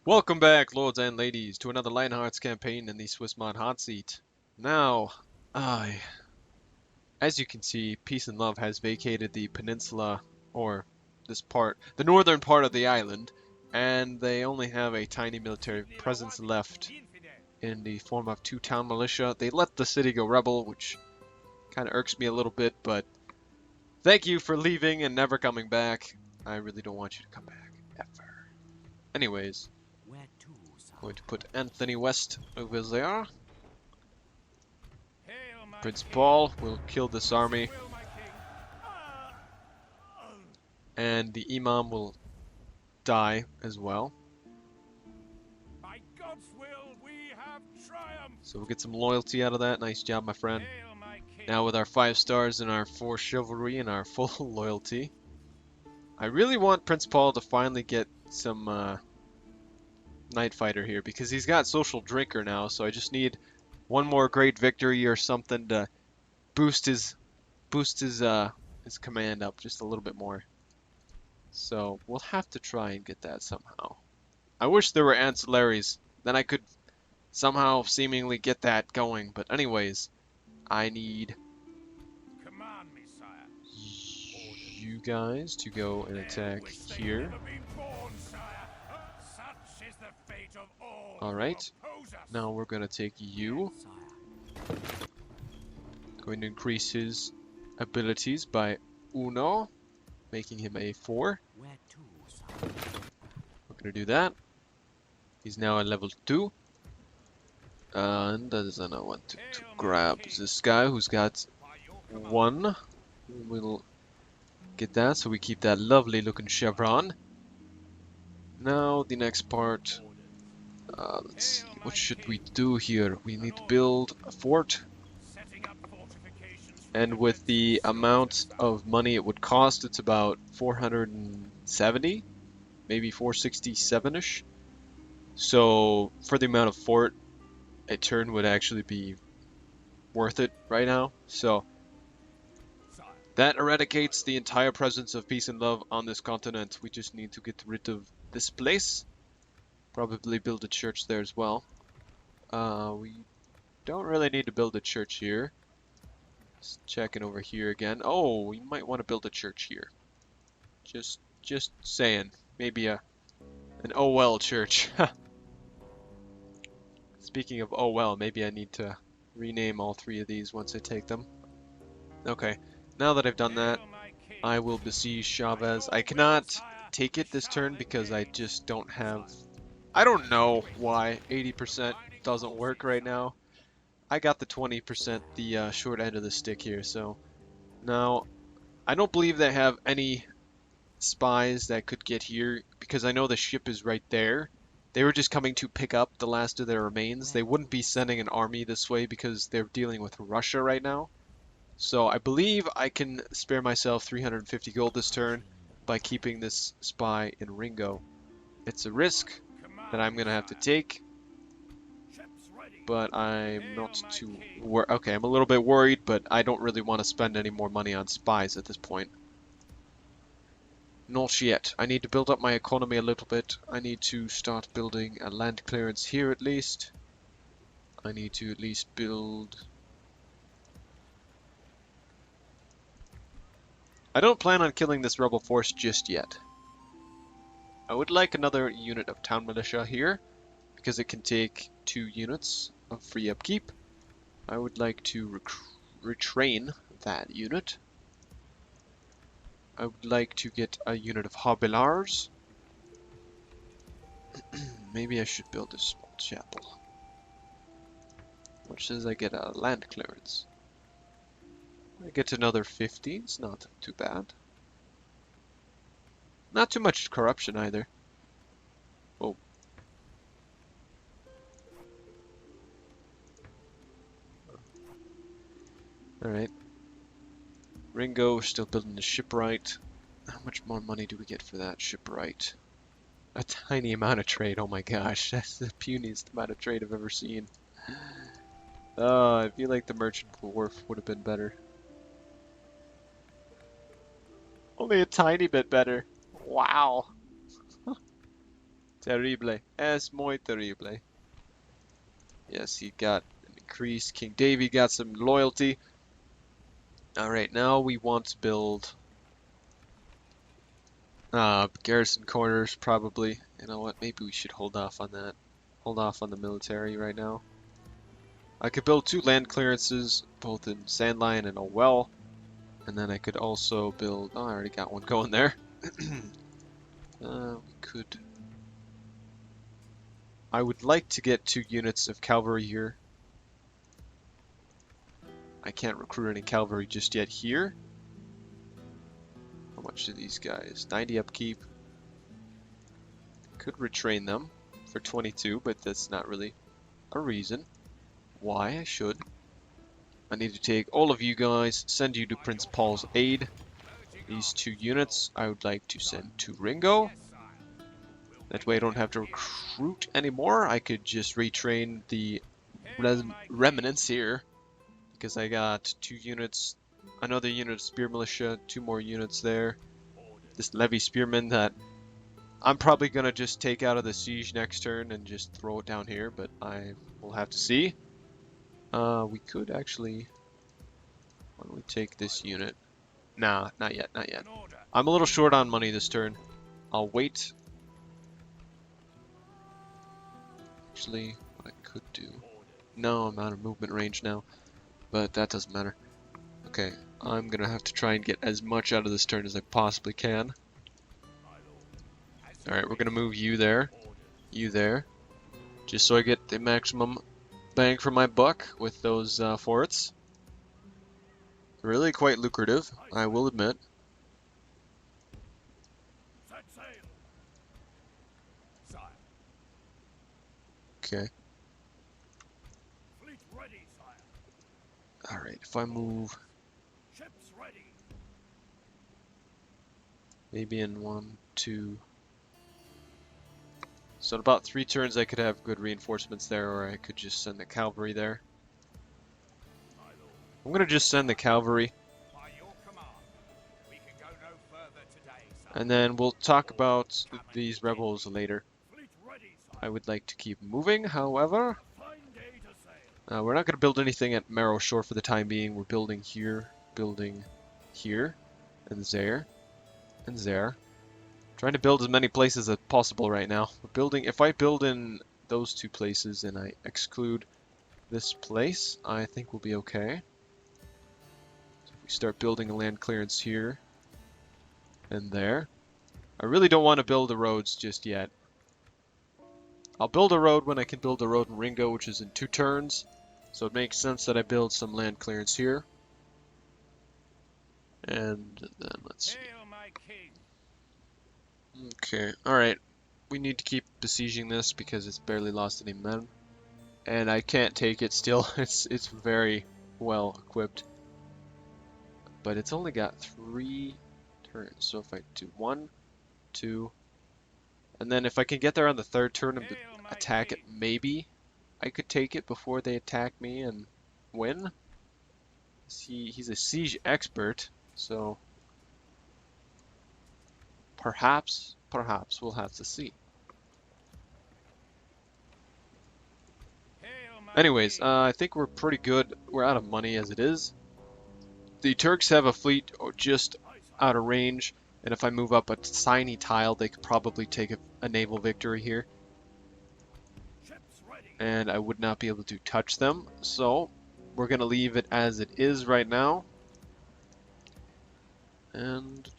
Welcome back, lords and ladies, to another Lionhearts campaign in the Swissmod Hotseat. Now, as you can see, Peace and Love has vacated the peninsula, or this part, the northern part of the island, and they only have a tiny military presence left in the form of 2 town militia. They let the city go rebel, which kind of irks me a little bit, but thank you for leaving and never coming back. I really don't want you to come back, ever. Anyways, going to put Anthony West over there. Prince Paul will kill this army. And the Imam will die as well. By God's will, we have triumphed. So we'll get some loyalty out of that. Nice job, my friend. Now with our 5 stars and our 4 chivalry and our full loyalty, I really want Prince Paul to finally get some Night Fighter here, because he's got Social Drinker now, so I just need one more great victory or something to boost his command up just a little bit more. So we'll have to try and get that somehow. I wish there were ancillaries, then I could somehow seemingly get that going. But anyways, I need Command me, sire. you guys to go and attack here. Alright, now we're going to take you. Going to increase his abilities by uno, making him a 4. We're going to do that. He's now at level 2. And then I want to grab this guy who's got 1. We'll get that, so we keep that lovely looking chevron. Now the next part. Let's see, what should we do here? We need to build a fort. And with the amount of money it would cost, it's about 470, maybe 467-ish. So for the amount of fort, a turn would actually be worth it right now. So that eradicates the entire presence of Peace and Love on this continent. We just need to get rid of this place. Probably build a church there as well. We don't really need to build a church here. Just checking over here again. Oh, we might want to build a church here. Just saying. Maybe an OL church. Speaking of OL, maybe I need to rename all 3 of these once I take them. Okay, now that I've done that, I will besiege Chavez. I cannot take it this turn because I just don't have... I don't know why 80% doesn't work right now. I got the 20%, the short end of the stick here, so now I don't believe they have any spies that could get here because I know the ship is right there. They were just coming to pick up the last of their remains. They wouldn't be sending an army this way because they're dealing with Russia right now. So I believe I can spare myself 350 gold this turn by keeping this spy in Ringo. It's a risk that I'm gonna have to take, but I'm not too okay, I'm a little bit worried, but I don't really want to spend any more money on spies at this point. Not yet. I need to build up my economy a little bit. I need to start building a land clearance here at least. I need to at least build... I don't plan on killing this rebel force just yet. I would like another unit of town militia here, because it can take 2 units of free upkeep. I would like to retrain that unit. I would like to get a unit of Hobilars. Maybe I should build a small chapel. Which says I get a land clearance. I get another 50, it's not too bad. Not too much corruption either. Oh. Alright. Ringo, we're still building the shipwright. How much more money do we get for that shipwright? A tiny amount of trade, oh my gosh. That's the puniest amount of trade I've ever seen. I feel like the merchant wharf would have been better. Only a tiny bit better. Wow. Terrible. Es muy terrible. Yes, he got an increase. King David got some loyalty. Alright, now we want to build garrison corners, probably. You know what, maybe we should hold off on that. Hold off on the military right now. I could build 2 land clearances, both in Sandline and a well. And then I could also build... Oh, I already got one going there. We could... I would like to get 2 units of cavalry here. I can't recruit any cavalry just yet here. How much are these guys? 90 upkeep. Could retrain them for 22, but that's not really a reason why I should. I need to take all of you guys, send you to Prince Paul's aid. These 2 units I would like to send to Ringo. That way I don't have to recruit anymore. I could just retrain the remnants here. Because I got 2 units, another unit of spear militia, 2 more units there. This levy spearman that I'm probably going to just take out of the siege next turn and just throw it down here, but I will have to see. We could actually... Why don't we take this unit? Nah, not yet, not yet. I'm a little short on money this turn. I'll wait. Actually, what I could do... No, I'm out of movement range now. But that doesn't matter. Okay, I'm gonna have to try and get as much out of this turn as I possibly can. Alright, we're gonna move you there. You there. Just so I get the maximum bang for my buck with those forts. Really quite lucrative, I will admit. Set sail. Sire. Okay. Fleet ready, sire. Alright, if I move Ships ready. maybe in 1, 2... So in about 3 turns I could have good reinforcements there, or I could just send the cavalry there. I'm gonna just send the cavalry. By your command, we can go no further today, sire. And then we'll talk about these rebels later. Fleet ready, I sire. would like to keep moving, however. Fine day to sail. We're not going to build anything at Marrow Shore for the time being. We're building here, and there, and there. Trying to build as many places as possible right now. We're building. If I build in those 2 places and I exclude this place, I think we'll be okay. So if we start building a land clearance here and there. I really don't want to build the roads just yet. I'll build a road when I can build a road in Ringo, which is in 2 turns. So it makes sense that I build some land clearance here. And then let's see. Hail, my king. Okay, alright. We need to keep besieging this because it's barely lost any men. And I can't take it still. It's very well equipped. But it's only got 3 turns. So if I do 1, 2, and then if I can get there on the 3rd turn and attack it, maybe I could take it before they attack me and win. He's a siege expert, so perhaps we'll have to see. Hail, my Anyways, king. I think we're pretty good. We're out of money as it is. The Turks have a fleet just out of range, and if I move up a tiny tile, they could probably take a naval victory here. Ships ready. And I would not be able to touch them, so we're gonna leave it as it is right now. And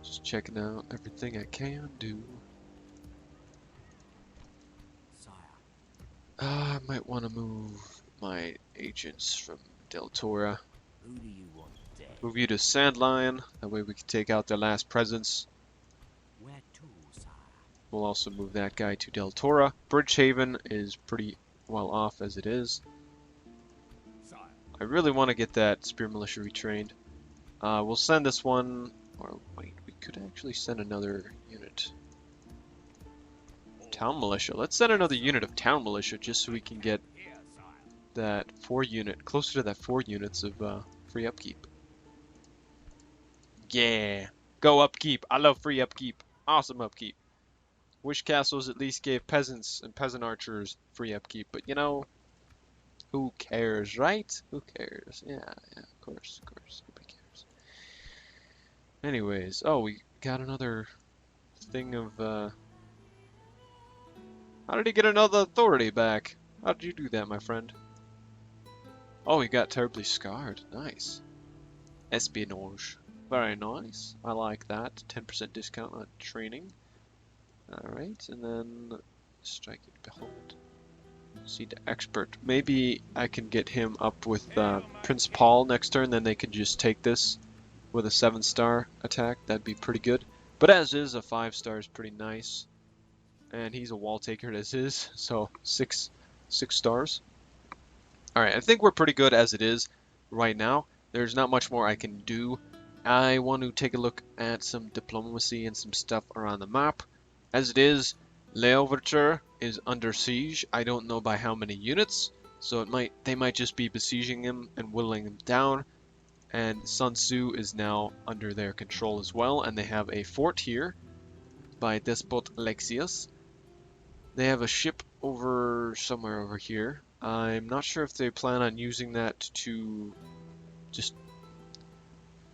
just checking out everything I can do. Sire, I might want to move my agents from Del Tora. who do you want dead? Move you to Sandline, that way we can take out their last presence. Where to, sire? We'll also move that guy to Del Tora. Bridgehaven is pretty well off as it is. Sire. I really want to get that Spear Militia retrained. We'll send this one, or wait, we could actually send another unit. Town Militia. Let's send another unit of Town Militia just so we can get Here, sire. that 4 unit, closer to that 4 units of free upkeep. Yeah, go upkeep. I love free upkeep. Awesome upkeep. Wish castles at least gave peasants and peasant archers free upkeep, but you know, who cares, right? Who cares? Yeah, of course, nobody cares. Anyways, oh, we got another thing of, how did he get another authority back? How did you do that, my friend? Oh, he got terribly scarred. Nice. Espionage. Very nice. I like that. 10% discount on training. Alright, and then striking behold. See the expert. Maybe I can get him up with Prince Paul next turn, then they can just take this with a 7-star attack. That'd be pretty good. But as is, a 5-star is pretty nice. And he's a wall taker as is, so 6 stars. Alright, I think we're pretty good as it is right now. There's not much more I can do. I want to take a look at some diplomacy and some stuff around the map. As it is, Leoverture is under siege. I don't know by how many units, so they might just be besieging him and whittling him down. And Sun Tzu is now under their control as well, and they have a fort here by Despot Alexius. They have a ship over somewhere over here. I'm not sure if they plan on using that to just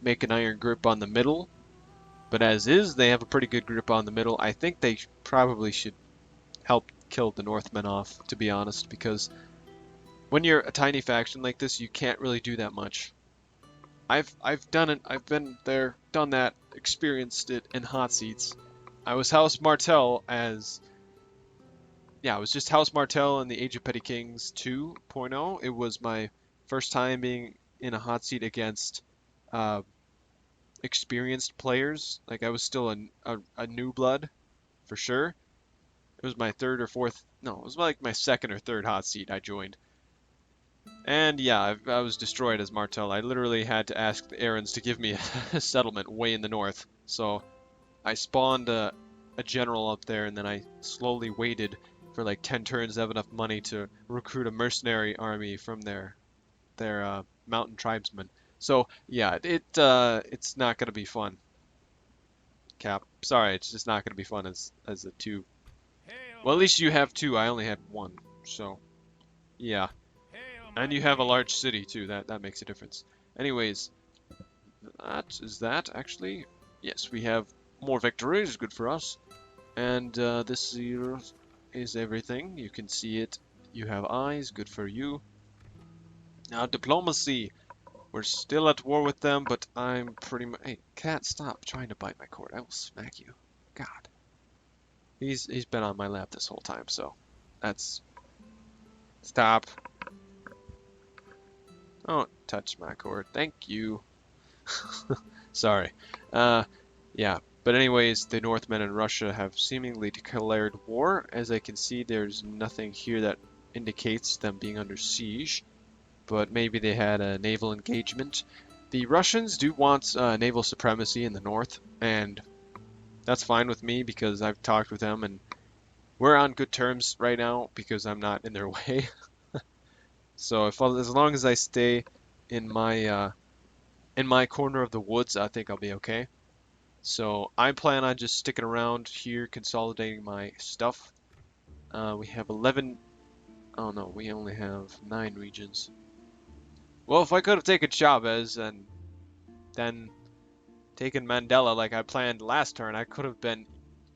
make an iron grip on the middle, but as is, they have a pretty good grip on the middle. I think they probably should help kill the Northmen off, to be honest, because when you're a tiny faction like this, you can't really do that much. I've done it. I've been there, done that, experienced it in hot seats. I was House Martell as... Yeah, it was just House Martell in the Age of Petty Kings 2.0. It was my first time being in a hot seat against experienced players. Like, I was still a new blood, for sure. It was my third or fourth... No, it was like my second or third hot seat I joined. And yeah, I was destroyed as Martell. I literally had to ask the Arons to give me a settlement way in the north. So I spawned a general up there, and then I slowly waited for like 10 turns to have enough money to recruit a mercenary army from their mountain tribesmen. So yeah, it's not gonna be fun. Cap, sorry, it's just not gonna be fun as a 2. Well, at least you have 2. I only had 1. So yeah. And you have a large city too, that makes a difference. Anyways, that is that actually. Yes, we have more victories, good for us. And this here is everything. You can see it. You have eyes, good for you. Now diplomacy. We're still at war with them, but I'm pretty much... Hey, cat, stop trying to bite my cord. I will smack you. God. He's been on my lap this whole time, so that's... Stop. Don't touch my cord. Thank you. Sorry. Yeah. But anyways, the Northmen and Russia have seemingly declared war. As I can see, there's nothing here that indicates them being under siege. But maybe they had a naval engagement. The Russians do want naval supremacy in the north. And that's fine with me because I've talked with them. And we're on good terms right now because I'm not in their way. So as long as I stay in my corner of the woods, I think I'll be okay. So I plan on just sticking around here, consolidating my stuff. We have 11. Oh no, we only have 9 regions. Well, if I could have taken Chavez and then taken Mandela like I planned last turn, I could have been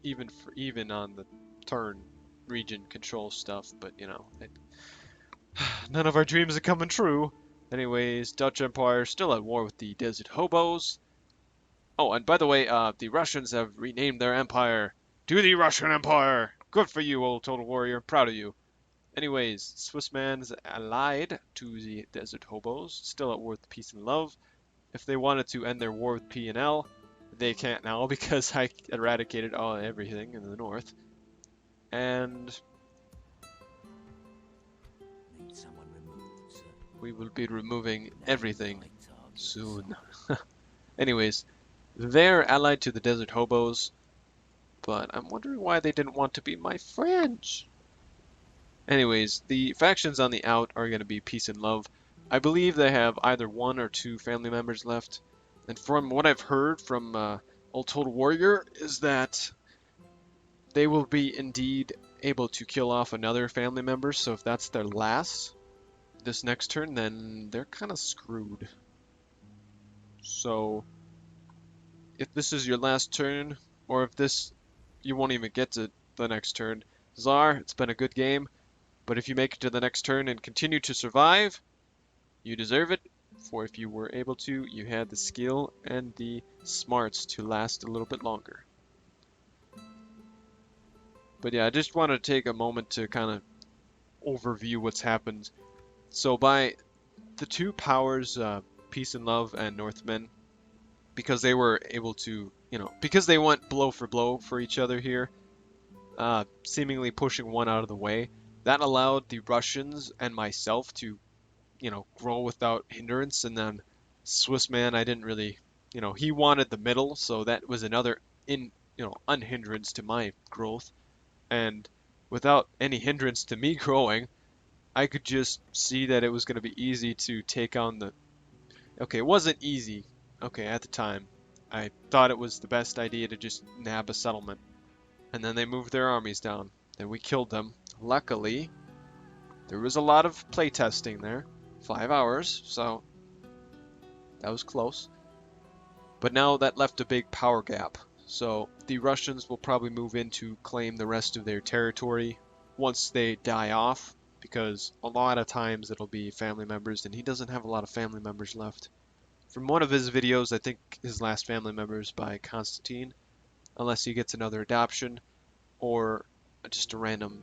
even on the turn region control stuff. But you know, none of our dreams are coming true. Anyways, Dutch Empire still at war with the Desert Hobos. Oh, and by the way, the Russians have renamed their empire to the Russian Empire. Good for you, old Total Warrior. Proud of you. Anyways, Swissman's allied to the Desert Hobos, still at war with peace and love. If they wanted to end their war with P and L, they can't now because I eradicated everything in the north. And we will be removing everything soon. Anyways, they're allied to the Desert Hobos, but I'm wondering why they didn't want to be my friends. Anyways, the factions on the out are going to be peace and love. I believe they have either 1 or 2 family members left. And from what I've heard from Old Total Warrior is that they will be indeed able to kill off another family member. So if that's their last this next turn, then they're kind of screwed. So if this is your last turn, or if this, you won't even get to the next turn. Czar, it's been a good game, but if you make it to the next turn and continue to survive, you deserve it. For if you were able to, you had the skill and the smarts to last a little bit longer. But yeah, I just want to take a moment to kind of overview what's happened. So by the two powers, Peace and Love and Northmen, because they were able to, because they went blow for blow for each other here, seemingly pushing one out of the way, that allowed the Russians and myself to, grow without hindrance. And then Swissman, I didn't really, he wanted the middle, so that was another unhindrance to my growth. And without any hindrance to me growing, I could just see that it was going to be easy to take on the... Okay, it wasn't easy. Okay, at the time. I thought it was the best idea to just nab a settlement. And then they moved their armies down. Then we killed them. Luckily, there was a lot of playtesting there. 5 hours, so that was close. But now that left a big power gap. So the Russians will probably move in to claim the rest of their territory once they die off, because a lot of times it'll be family members, and he doesn't have a lot of family members left. From one of his videos, I think his last family member is by Constantine, unless he gets another adoption, or just a random,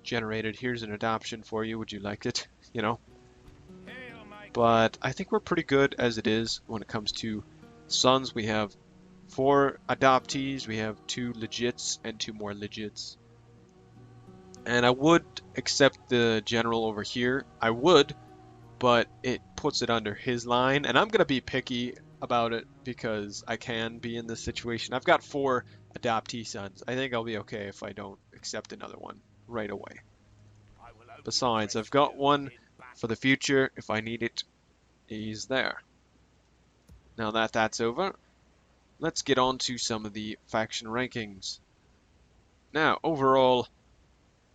generated, here's an adoption for you, would you like it, But I think we're pretty good as it is when it comes to sons. We have 4 adoptees, we have 2 legits, and 2 more legits. And I would accept the general over here. I would, but it puts it under his line, and I'm going to be picky about it because I can be in this situation. I've got 4 adoptee sons. I think I'll be okay if I don't accept another one right away. Besides, I've got one for the future. If I need it, he's there. Now that that's over, let's get on to some of the faction rankings. Now, overall,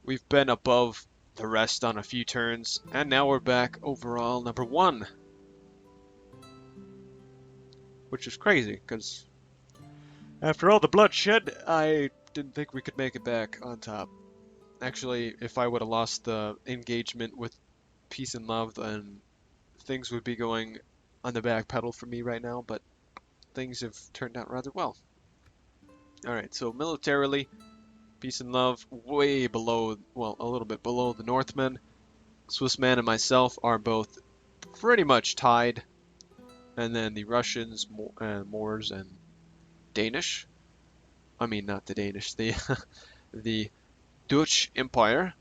we've been above the rest on a few turns, and now we're back overall number 1. Which is crazy, because after all the bloodshed, I didn't think we could make it back on top. Actually, if I would have lost the engagement with Peace and Love, then things would be going on the back pedal for me right now, but things have turned out rather well. Alright, so militarily, Peace and Love way below, well, a little bit below the Northmen. Swissman and myself are both pretty much tied. And then the Russians, Moors, and Danish. I mean, not the Danish, the Dutch Empire.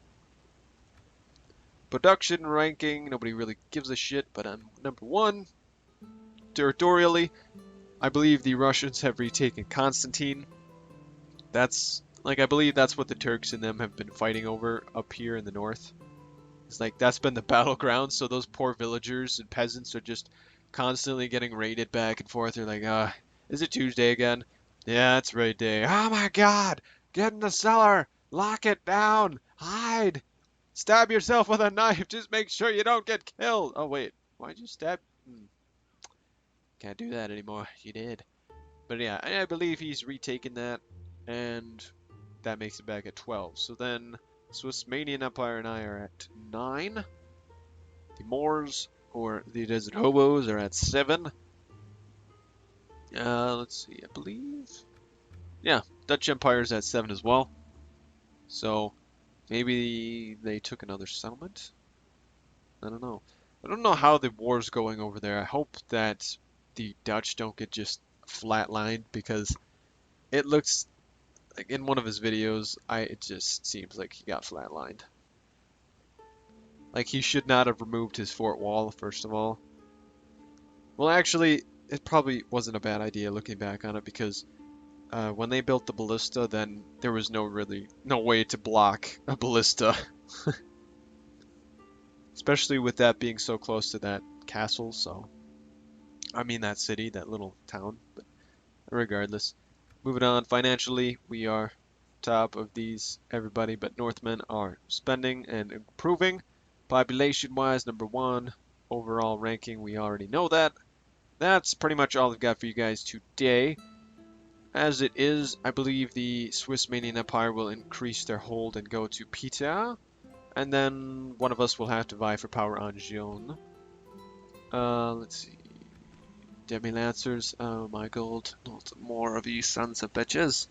Production ranking, nobody really gives a shit, but I'm number 1. Territorially, I believe the Russians have retaken Constantine. I believe that's what the Turks and them have been fighting over up here in the north. It's like, that's been the battleground, so those poor villagers and peasants are just constantly getting raided back and forth. They're like, is it Tuesday again? Yeah, it's raid day. Oh my god! Get in the cellar! Lock it down! Hide! Stab yourself with a knife! Just make sure you don't get killed! Oh wait, why'd you stab? Can't do that anymore. You did. But yeah, I believe he's retaken that, and that makes it back at 12. So then, Swissmanian Empire and I are at 9. The Moors, or the Desert Hobos, are at 7. Let's see, I believe... Yeah, Dutch Empire's at 7 as well. So, maybe they took another settlement? I don't know. I don't know how the war's going over there. I hope that the Dutch don't get just flatlined, because it looks like in one of his videos, it just seems like he got flatlined. Like, he should not have removed his fort wall, first of all. Well, actually, it probably wasn't a bad idea looking back on it, because when they built the ballista, then there was no way to block a ballista. Especially with that being so close to that castle, so... I mean that city, that little town, but regardless. Moving on, financially, we are top of these, everybody, but Northmen are spending and improving. Population-wise, number 1. Overall ranking, we already know that. That's pretty much all I've got for you guys today. As it is, I believe the Swissmanian Empire will increase their hold and go to Pita. And then one of us will have to vie for power on Gion. Let's see. Demi-Lancers. Oh my gold. Not more of you sons of bitches.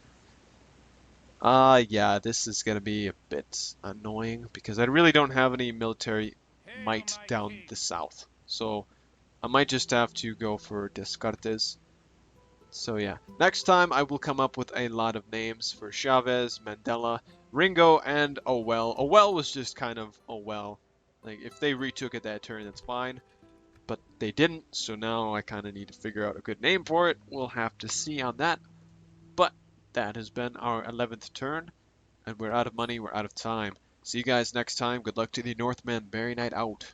Yeah, this is gonna be a bit annoying because I really don't have any military might down the south. So I might just have to go for Descartes. So yeah, next time I will come up with a lot of names for Chavez, Mandela, Ringo, and oh well. Oh well was just kind of oh well. Like if they retook it that turn, that's fine. But they didn't, so now I kind of need to figure out a good name for it. We'll have to see on that. But that has been our 11th turn, and we're out of money, we're out of time. See you guys next time. Good luck to the Northmen. Merry night out.